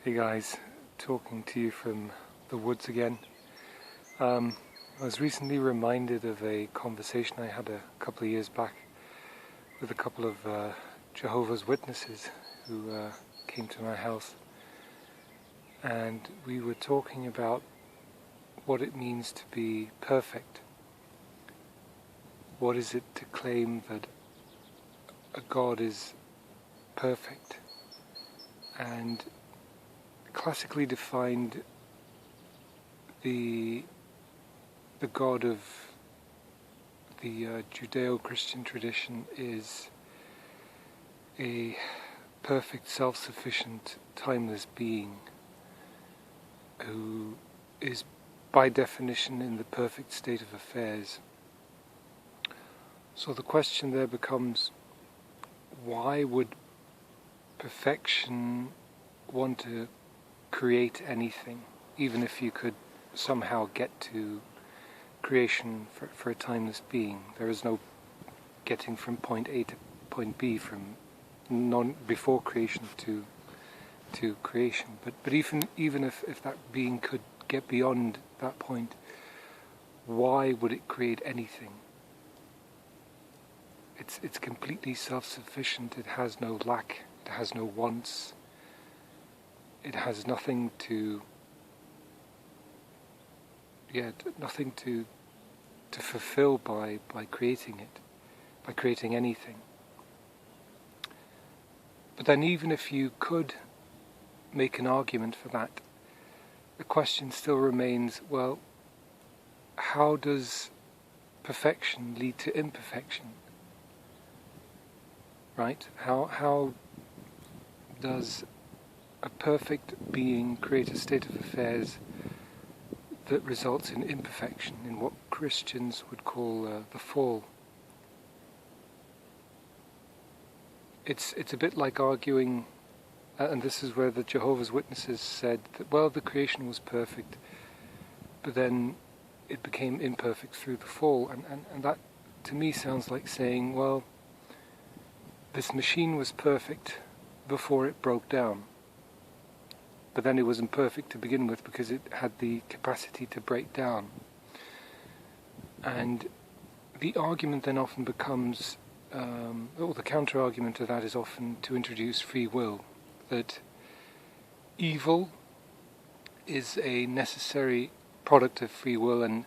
Hey guys, talking to you from the woods again. I was recently reminded of a conversation I had a couple of years back with a couple of Jehovah's Witnesses who came to my house, and we were talking about what it means to be perfect. What is it to claim that a God is perfect? And classically defined, the God of the Judeo-Christian tradition is a perfect, self-sufficient, timeless being who is by definition in the perfect state of affairs. So the question there becomes, why would perfection want to create anything, even if you could somehow get to creation for a timeless being? There is no getting from point A to point B from before creation to creation. But even if that being could get beyond that point, why would it create anything? It's completely self-sufficient. It has no lack. It has no wants. It has nothing to fulfill by creating it, by creating anything. But then even if you could make an argument for that, the question still remains, well, how does perfection lead to imperfection? Right? How does a perfect being create a state of affairs that results in imperfection, in what Christians would call the fall? It's a bit like arguing, and this is where the Jehovah's Witnesses said that, well, the creation was perfect, but then it became imperfect through the fall, and that to me sounds like saying, well, this machine was perfect before it broke down, but then it wasn't perfect to begin with because it had the capacity to break down. And the argument then often becomes, or the counter-argument to that is often to introduce free will, that evil is a necessary product of free will, and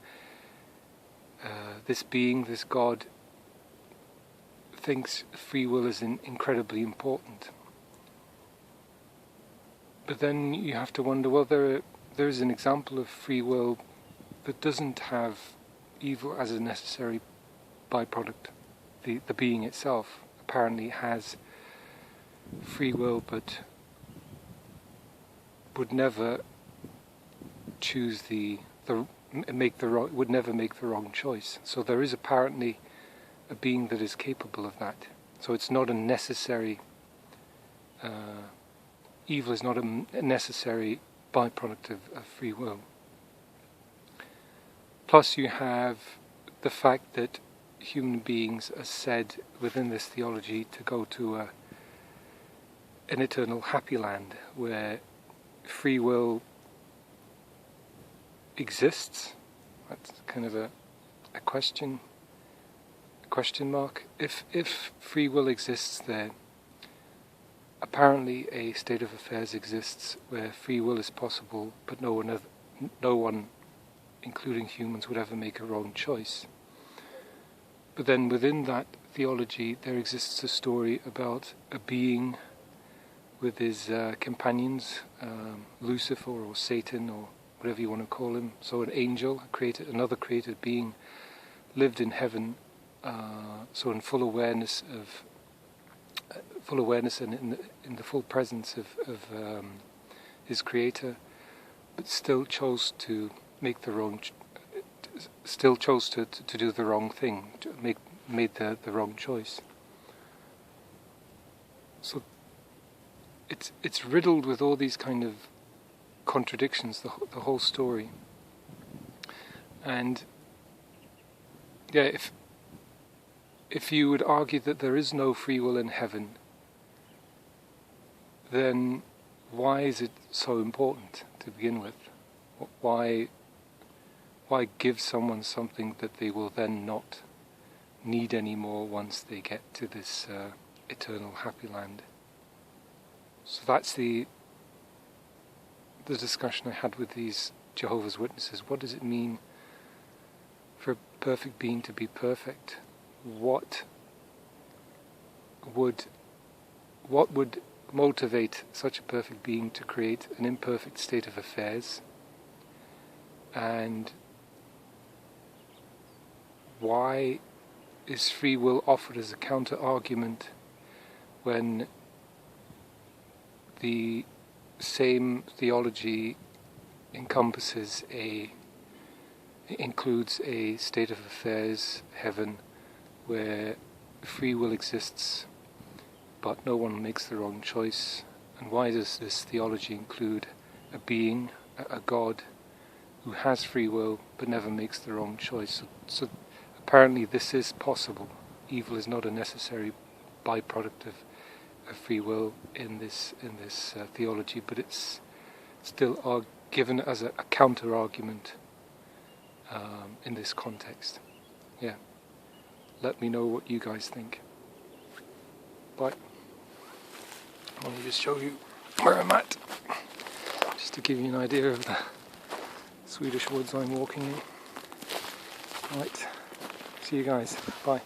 this being, this God, thinks free will is incredibly important. But then you have to wonder, well, there is an example of free will that doesn't have evil as a necessary byproduct. The being itself apparently has free will, but would never choose would never make the wrong choice. So there is apparently a being that is capable of that. So it's not a necessary. Evil is not a necessary byproduct of free will. Plus you have the fact that human beings are said within this theology to go to an eternal happy land where free will exists. That's kind of a question mark. If free will exists there, apparently a state of affairs exists where free will is possible, but no one, including humans, would ever make a wrong choice. But then within that theology there exists a story about a being with his companions, Lucifer or Satan or whatever you want to call him. So an angel, another created being, lived in heaven, so in full awareness and in the full presence of his creator, but still chose to make the wrong. Still chose to do the wrong thing, made the wrong choice. So it's riddled with all these kind of contradictions, the whole story. And yeah, if you would argue that there is no free will in heaven, then why is it so important to begin with? Why give someone something that they will then not need anymore once they get to this eternal happy land? So that's the discussion I had with these Jehovah's Witnesses. What does it mean for a perfect being to be perfect? What would motivate such a perfect being to create an imperfect state of affairs? And why is free will offered as a counter-argument when the same theology includes a state of affairs, heaven, where free will exists but no one makes their own choice? And why does this theology include a being, a God, who has free will but never makes their own choice? So apparently this is possible. Evil is not a necessary byproduct of free will in this theology, but it's still given as a counter-argument in this context. Yeah. Let me know what you guys think. Bye. Let me just show you where I'm at, just to give you an idea of the Swedish woods I'm walking in. Right. See you guys. Bye.